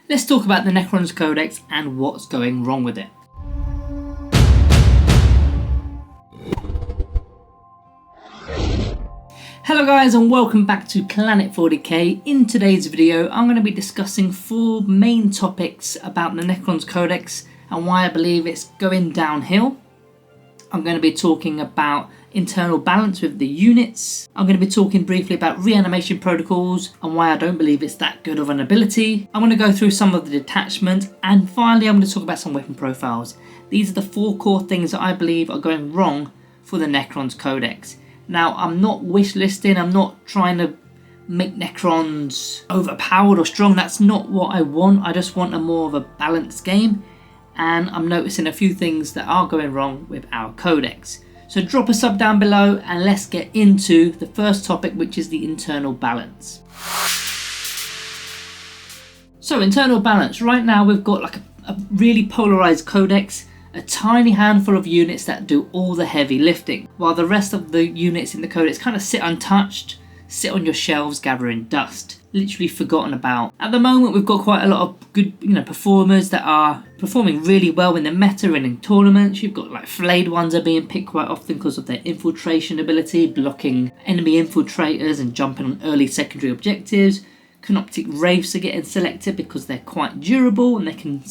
Let's talk about the Necrons Codex and what's going wrong with it. Hello guys and welcome back to Planet 40K. In today's video I'm going to be discussing 4 main topics about the Necrons Codex and why I believe it's going downhill. I'm going to be talking about internal balance with the units. I'm going to be talking briefly about Reanimation Protocols and why I don't believe it's that good of an ability. I'm going to go through some of the detachments, and finally I'm going to talk about some weapon profiles. These are the 4 core things that I believe are going wrong for the Necrons Codex. Now, I'm not wish listing, I'm not trying to make Necrons overpowered or strong. That's not what I want. I just want a more of a balanced game, and I'm noticing a few things that are going wrong with our codex. So drop a sub down below and let's get into the first topic, which is the internal balance. So internal balance, right now we've got like a really polarized codex, a tiny handful of units that do all the heavy lifting, while the rest of the units in the codex kind of sit untouched, sit on your shelves gathering dust, literally forgotten about. At the moment we've got quite a lot of good performers that are performing really well in the meta and in tournaments. You've got like flayed ones are being picked quite often because of their infiltration ability, blocking enemy infiltrators and jumping on early secondary objectives. Canoptic wraiths are getting selected because they're quite durable and they can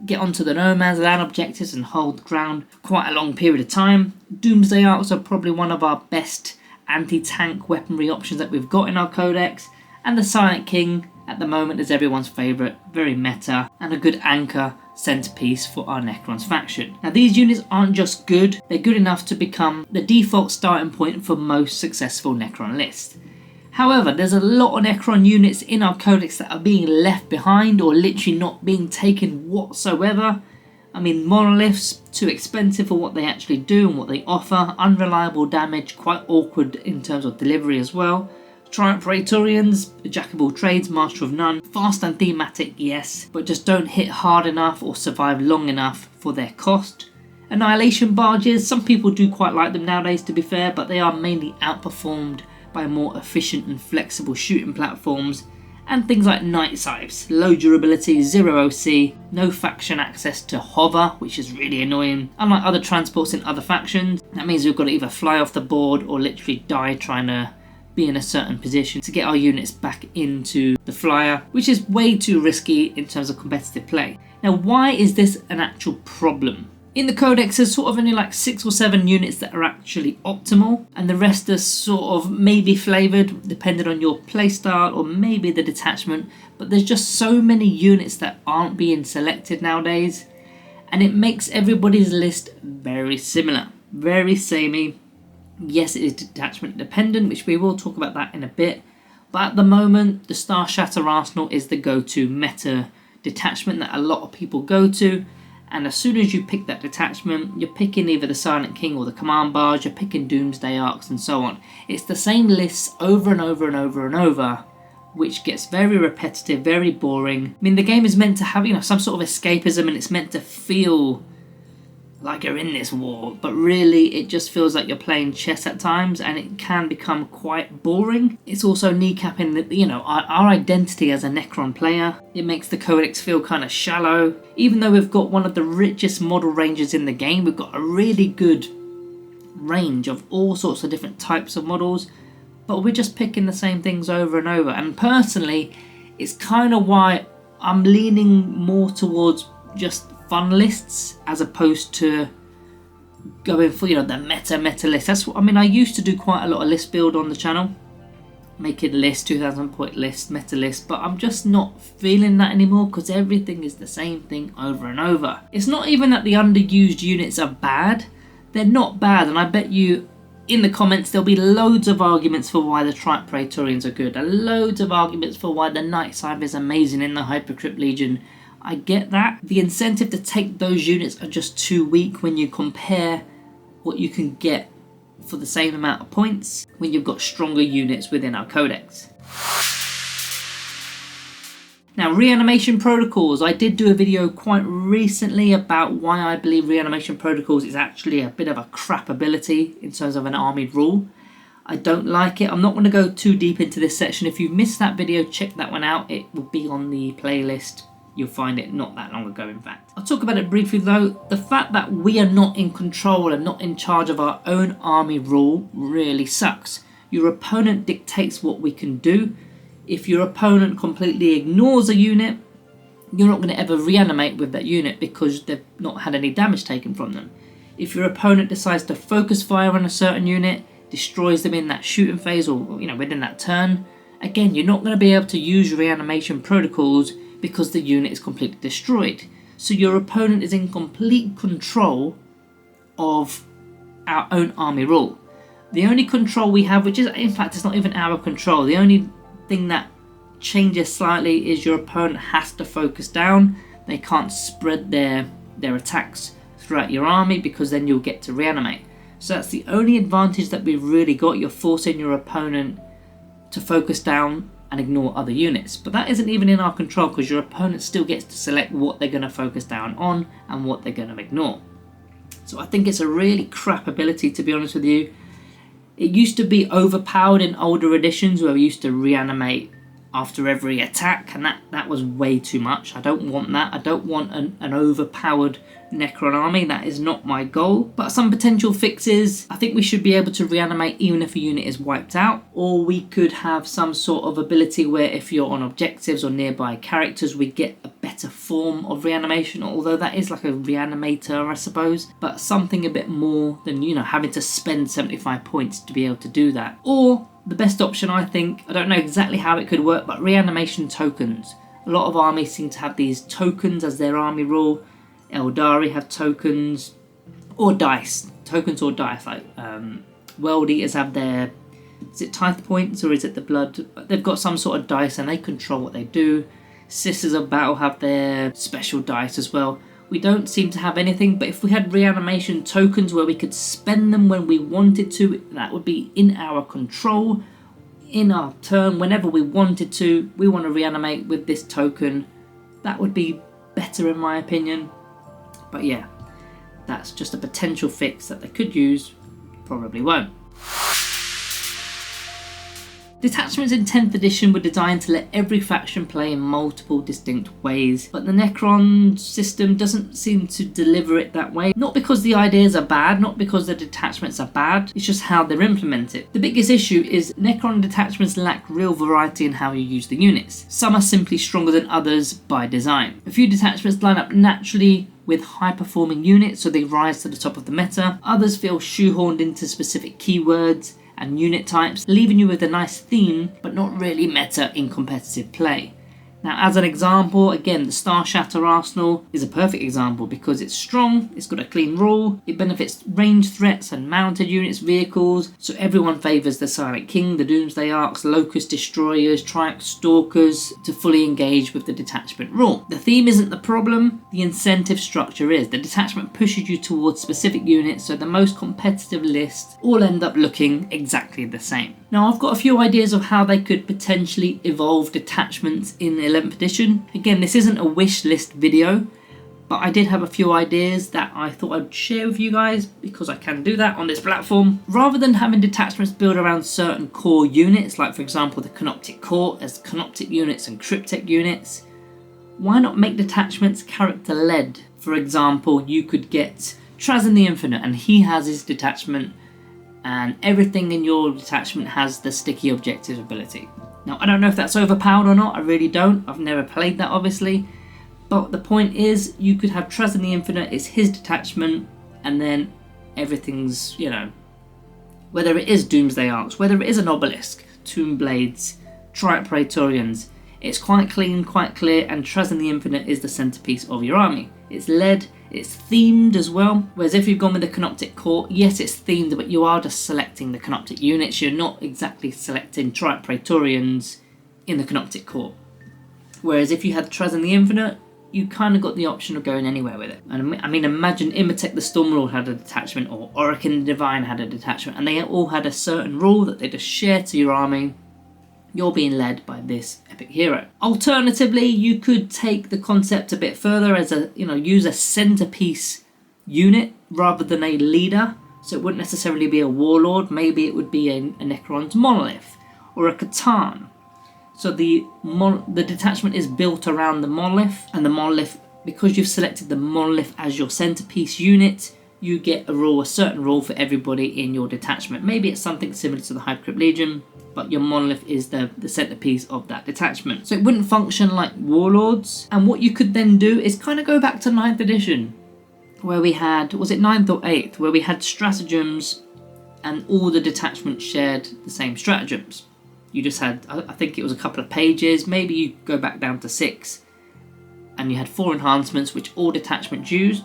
get onto the no man's land objectives and hold ground for quite a long period of time. Doomsday Arcs are probably one of our best anti-tank weaponry options that we've got in our codex, and the Silent King at the moment is everyone's favourite, very meta and a good anchor centerpiece for our Necrons faction. Now these units aren't just good, they're good enough to become the default starting point for most successful Necron lists. However, there's a lot of Necron units in our codex that are being left behind or literally not being taken whatsoever. I mean, monoliths, too expensive for what they actually do and what they offer, unreliable damage, quite awkward in terms of delivery as well. Triumph Praetorians, a jack of all trades, master of none, fast and thematic, yes, but just don't hit hard enough or survive long enough for their cost. Annihilation Barges, some people do quite like them nowadays to be fair, but they are mainly outperformed by more efficient and flexible shooting platforms, and things like Night Scythes, low durability, 0 OC, no faction access to hover, which is really annoying. Unlike other transports in other factions, that means we've got to either fly off the board or literally die trying to be in a certain position to get our units back into the flyer, which is way too risky in terms of competitive play. Now, why is this an actual problem? In the codex there's sort of only like 6 or 7 units that are actually optimal, and the rest are sort of maybe flavoured depending on your playstyle or maybe the detachment, but there's just so many units that aren't being selected nowadays, and it makes everybody's list very similar, very samey. Yes, it is detachment dependent, which we will talk about that in a bit, but at the moment the Star Shatter Arsenal is the go-to meta detachment that a lot of people go to. And as soon as you pick that detachment, you're picking either the Silent King or the Command Barge, you're picking Doomsday Arcs and so on. It's the same lists over and over and over and over, which gets very repetitive, very boring. I mean, the game is meant to have, some sort of escapism, and it's meant to feel like you're in this war, but really it just feels like you're playing chess at times, and it can become quite boring. It's also kneecapping our identity as a Necron player. It makes the codex feel kind of shallow. Even though we've got one of the richest model ranges in the game, we've got a really good range of all sorts of different types of models, but we're just picking the same things over and over. And personally, it's kind of why I'm leaning more towards just fun lists as opposed to going for the meta list. That's what I mean. I used to do quite a lot of list build on the channel, making lists, 2000 point lists, meta lists, but I'm just not feeling that anymore because everything is the same thing over and over. It's not even that the underused units are bad, they're not bad, and I bet you in the comments there'll be loads of arguments for why the Triumph Praetorians are good, and loads of arguments for why the Night Scythe is amazing in the Hypercrypt Legion. I get that. The incentive to take those units are just too weak when you compare what you can get for the same amount of points when you've got stronger units within our codex. Now, Reanimation Protocols. I did do a video quite recently about why I believe Reanimation Protocols is actually a bit of a crap ability in terms of an armied rule. I don't like it. I'm not going to go too deep into this section. If you missed that video, check that one out. It will be on the playlist. You'll find it not that long ago, in fact. I'll talk about it briefly though. The fact that we are not in control and not in charge of our own army rule really sucks. Your opponent dictates what we can do. If your opponent completely ignores a unit, you're not going to ever reanimate with that unit because they've not had any damage taken from them. If your opponent decides to focus fire on a certain unit, destroys them in that shooting phase or within that turn, again, you're not going to be able to use reanimation protocols because the unit is completely destroyed. So your opponent is in complete control of our own army rule. The only control we have, which is in fact it's not even our control, the only thing that changes slightly is your opponent has to focus down. They can't spread their attacks throughout your army because then you'll get to reanimate. So that's the only advantage that we've really got. You're forcing your opponent to focus down and ignore other units, but that isn't even in our control because your opponent still gets to select what they're going to focus down on and what they're going to ignore. So I think it's a really crap ability, to be honest with you. It used to be overpowered in older editions where we used to reanimate after every attack, and that was way too much. I don't want that. I don't want an overpowered Necron army. That is not my goal. But some potential fixes, I think we should be able to reanimate even if a unit is wiped out, or we could have some sort of ability where if you're on objectives or nearby characters, we get a better form of reanimation, although that is like a reanimator, I suppose, but something a bit more than having to spend 75 points to be able to do that. Or the best option, I think, I don't know exactly how it could work, but reanimation tokens. A lot of armies seem to have these tokens as their army rule. Eldari have tokens, or dice. Tokens or dice, like World Eaters have their, is it tithe points or is it the blood? They've got some sort of dice and they control what they do. Sisters of Battle have their special dice as well. We don't seem to have anything, but if we had reanimation tokens where we could spend them when we wanted to, that would be in our control, in our turn, whenever we wanted to, we want to reanimate with this token, that would be better in my opinion. But yeah, that's just a potential fix that they could use, probably won't. Detachments in 10th edition were designed to let every faction play in multiple distinct ways, but the Necron system doesn't seem to deliver it that way. Not because the ideas are bad, not because the detachments are bad, it's just how they're implemented. The biggest issue is Necron detachments lack real variety in how you use the units. Some are simply stronger than others by design. A few detachments line up naturally with high-performing units, so they rise to the top of the meta. Others feel shoehorned into specific keywords and unit types, leaving you with a nice theme, but not really meta in competitive play. Now, as an example, again, the Star Shatter Arsenal is a perfect example because it's strong, it's got a clean rule, it benefits range threats and mounted units, vehicles, so everyone favours the Silent King, the Doomsday Arcs, Locust Destroyers, Triumph Stalkers to fully engage with the detachment rule. The theme isn't the problem, the incentive structure is. The detachment pushes you towards specific units, so the most competitive lists all end up looking exactly the same. Now, I've got a few ideas of how they could potentially evolve detachments in 11th edition. Again, this isn't a wish list video, but I did have a few ideas that I thought I'd share with you guys because I can do that on this platform. Rather than having detachments build around certain core units, like for example the Canoptic Court as Canoptic units and Cryptek units, why not make detachments character led? For example, you could get Trazyn the Infinite and he has his detachment and everything in your detachment has the sticky objectives ability. Now, I don't know if that's overpowered or not, I really don't. I've never played that, obviously. But the point is, you could have Trazyn the Infinite, it's his detachment, and then everything's, whether it is Doomsday Arcs, whether it is an Obelisk, Tomb Blades, Triumph Praetorians, it's quite clean, quite clear, and Trazyn the Infinite is the centerpiece of your army. It's led, it's themed as well, whereas if you've gone with the Canoptic Court, yes, it's themed, but you are just selecting the Canoptic units. You're not exactly selecting Triumph Praetorians in the Canoptic Court. Whereas if you had Trazyn the Infinite, you kind of got the option of going anywhere with it. And I mean, imagine Imhotep the Stormlord had a detachment, or Orokin the Divine had a detachment, and they all had a certain rule that they just share to your army. You're being led by this epic hero. Alternatively, you could take the concept a bit further as use a centerpiece unit rather than a leader. So it wouldn't necessarily be a warlord. Maybe it would be a Necron's Monolith or a Catan. So the detachment is built around the monolith, and the monolith, because you've selected the monolith as your centerpiece unit, you get a certain rule for everybody in your detachment. Maybe it's something similar to the Hypercrypt Legion, but your monolith is the centerpiece of that detachment. So it wouldn't function like Warlords. And what you could then do is kind of go back to 9th edition, where we had, was it 9th or 8th, where we had stratagems and all the detachments shared the same stratagems. You just had, I think it was a couple of pages, maybe you go back down to 6, and you had 4 enhancements which all detachments used.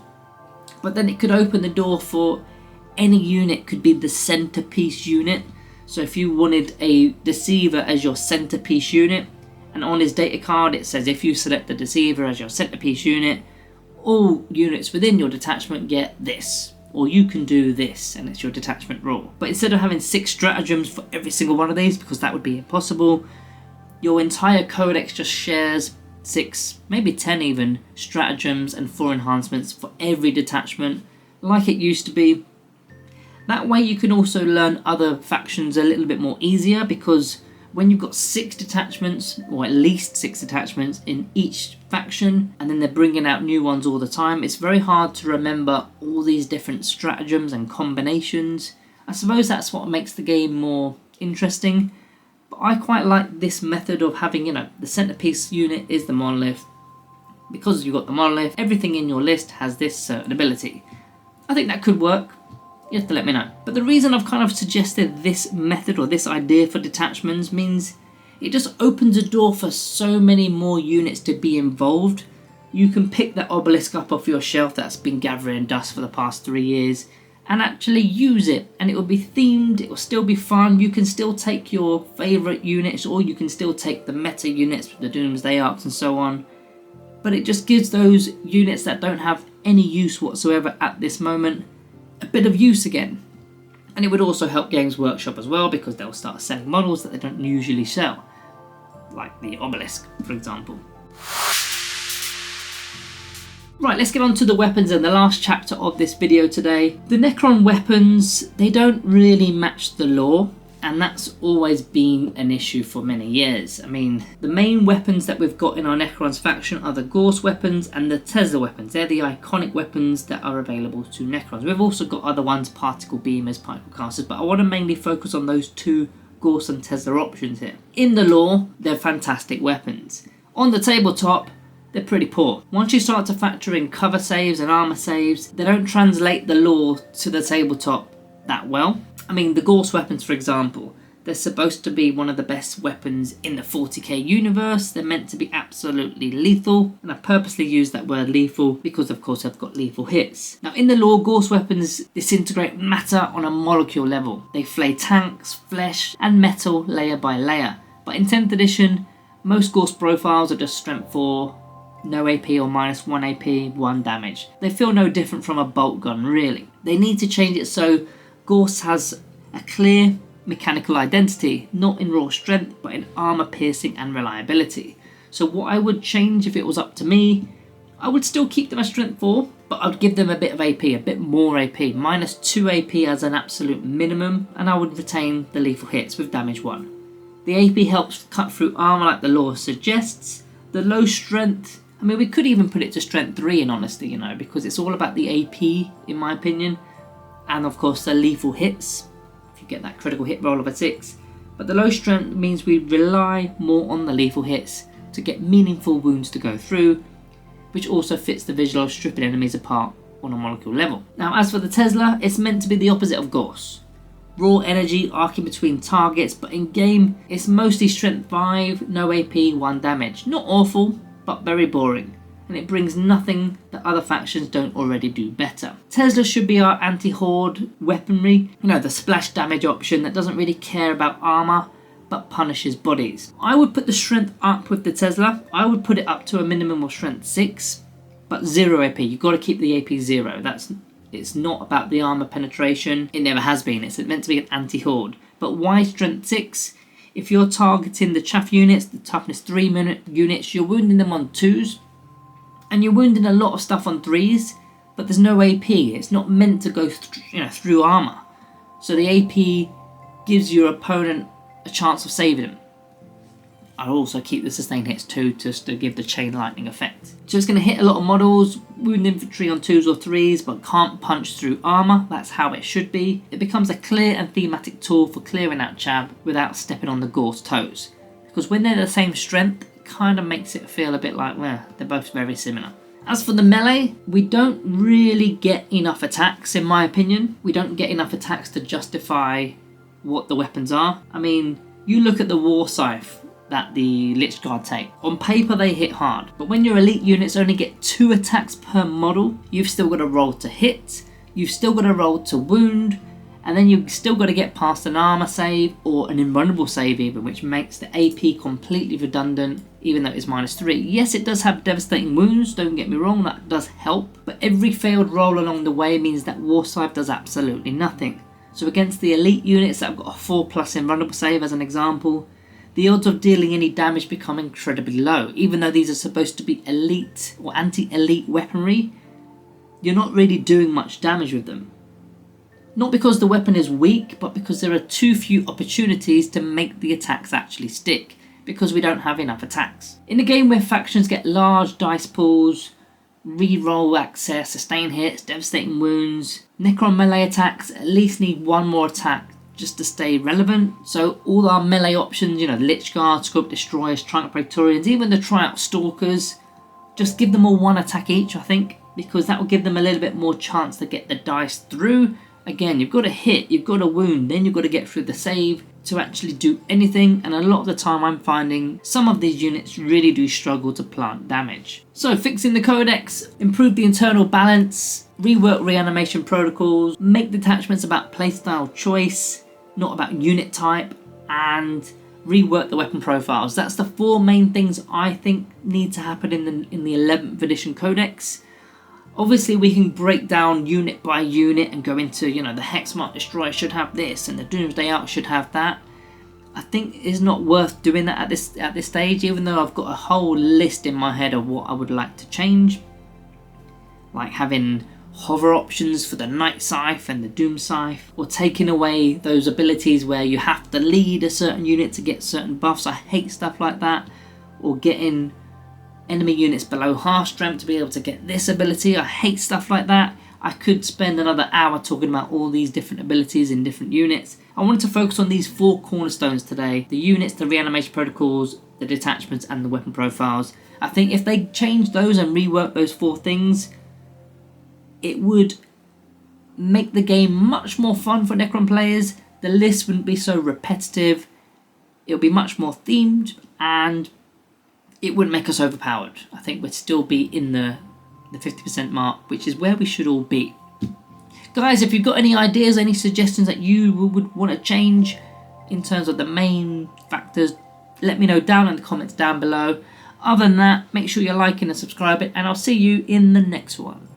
But then it could open the door for any unit could be the centerpiece unit. So if you wanted a Deceiver as your centerpiece unit, and on his data card it says if you select the Deceiver as your centerpiece unit, all units within your detachment get this, or you can do this, and it's your detachment rule. But instead of having 6 stratagems for every single one of these, because that would be impossible, your entire codex just shares 6, maybe 10 even, stratagems and 4 enhancements for every detachment, like it used to be. That way you can also learn other factions a little bit more easier, because when you've got 6 detachments, or at least 6 detachments in each faction, and then they're bringing out new ones all the time, it's very hard to remember all these different stratagems and combinations. I suppose that's what makes the game more interesting. I quite like this method of having, the centerpiece unit is the monolith. Because you've got the monolith, everything in your list has this certain ability. I think that could work. You have to let me know. But the reason I've kind of suggested this method or this idea for detachments means it just opens a door for so many more units to be involved. You can pick that obelisk up off your shelf that's been gathering dust for the past 3 years and actually use it, and it will be themed, it will still be fun. You can still take your favourite units, or you can still take the meta units with the Doomsday Arcs and so on, but it just gives those units that don't have any use whatsoever at this moment a bit of use again. And it would also help Games Workshop as well, because they'll start selling models that they don't usually sell, like the obelisk for example. Right, let's get on to the weapons and the last chapter of this video today. The Necron weapons, they don't really match the lore, and that's always been an issue for many years. I mean, the main weapons that we've got in our Necrons faction are the Gorse weapons and the Tesla weapons. They're the iconic weapons that are available to Necrons. We've also got other ones, particle beamers, particle casters, but I want to mainly focus on those 2 Gorse and Tesla options here. In the lore, they're fantastic weapons. On the tabletop, they're pretty poor. Once you start to factor in cover saves and armor saves, they don't translate the lore to the tabletop that well. I mean, the Gorse weapons, for example, they're supposed to be one of the best weapons in the 40k universe. They're meant to be absolutely lethal, and I purposely use that word lethal because of course they've got lethal hits. Now in the lore, Gorse weapons disintegrate matter on a molecule level. They flay tanks, flesh and metal layer by layer. But in 10th edition, most Gorse profiles are just strength 4, no AP or minus 1 AP, 1 damage. They feel no different from a bolt gun really. They need to change it so Gorse has a clear mechanical identity, not in raw strength but in armor piercing and reliability. So what I would change if it was up to me, I would still keep them as strength 4, but I would give them a bit of AP, a bit more AP, minus 2 AP as an absolute minimum, and I would retain the lethal hits with damage 1. The AP helps cut through armor like the lore suggests. The low strength, I mean, we could even put it to strength 3 in honesty, because it's all about the AP in my opinion, and of course the lethal hits, if you get that critical hit roll of a 6. But the low strength means we rely more on the lethal hits to get meaningful wounds to go through, which also fits the visual of stripping enemies apart on a molecule level. Now as for the Tesla, it's meant to be the opposite of Gorse. Raw energy arcing between targets, but in game it's mostly strength 5, no AP, 1 damage. Not awful, but very boring, and it brings nothing that other factions don't already do better. Tesla should be our anti-horde weaponry, the splash damage option that doesn't really care about armor but punishes bodies. I would put the strength up with the Tesla. I would put it up to a minimum of strength 6, but 0 AP. You've got to keep the AP 0. It's not about the armor penetration. It never has been. It's meant to be an anti-horde. But why strength 6? If you're targeting the chaff units, the toughness 3 units, you're wounding them on 2s, and you're wounding a lot of stuff on 3s, but there's no AP. It's not meant to go through armor. So the AP gives your opponent a chance of saving them. I'll also keep the sustain hits too, just to give the chain lightning effect. So it's going to hit a lot of models, wound infantry on 2s or 3s, but can't punch through armour. That's how it should be. It becomes a clear and thematic tool for clearing out chav without stepping on the Gore's toes. Because when they're the same strength, it kind of makes it feel a bit like, well, they're both very similar. As for the melee, we don't really get enough attacks, in my opinion. We don't get enough attacks to justify what the weapons are. I mean, you look at the War Scythe that the Lich Guard take. On paper they hit hard, but when your elite units only get 2 attacks per model, you've still got to roll to hit, you've still got to roll to wound, and then you've still got to get past an armor save or an invulnerable save even, which makes the AP completely redundant even though it's -3. Yes, it does have devastating wounds, don't get me wrong, that does help, but every failed roll along the way means that War Scythe does absolutely nothing. So against the elite units that have got a 4+ invulnerable save as an example, the odds of dealing any damage become incredibly low. Even though these are supposed to be elite or anti-elite weaponry, you're not really doing much damage with them. Not because the weapon is weak, but because there are too few opportunities to make the attacks actually stick, because we don't have enough attacks. In a game where factions get large dice pools, re-roll access, sustain hits, devastating wounds, Necron melee attacks at least need one more attack just to stay relevant. So all our melee options, you know, Lich Guard, Scope Destroyers, Triumph Praetorians, even the Triumph Stalkers, just give them all 1 attack each, I think, because that will give them a little bit more chance to get the dice through. Again, you've got to hit, you've got to wound, then you've got to get through the save to actually do anything, and a lot of the time I'm finding some of these units really do struggle to plant damage. So fixing the codex, improve the internal balance, rework reanimation protocols, make detachments about playstyle choice, not about unit type, and rework the weapon profiles. That's the 4 main things I think need to happen in the 11th edition codex. Obviously we can break down unit by unit and go into, you know, the Hexmark Destroyer should have this and the Doomsday Ark should have that. I think it's not worth doing that at this stage, even though I've got a whole list in my head of what I would like to change. Like having hover options for the Night Scythe and the Doom Scythe, or taking away those abilities where you have to lead a certain unit to get certain buffs. I hate stuff like that. Or getting enemy units below half strength to be able to get this ability. I hate stuff like that. I could spend another hour talking about all these different abilities in different units. I wanted to focus on these 4 cornerstones today: the units, the reanimation protocols, the detachments, and the weapon profiles. I think if they change those and rework those 4 things, it would make the game much more fun for Necron players. The list wouldn't be so repetitive. It would be much more themed, and it wouldn't make us overpowered. I think we'd still be in the 50% mark, which is where we should all be. Guys, if you've got any ideas, any suggestions that you would want to change in terms of the main factors, let me know down in the comments down below. Other than that, make sure you're liking and subscribing, and I'll see you in the next one.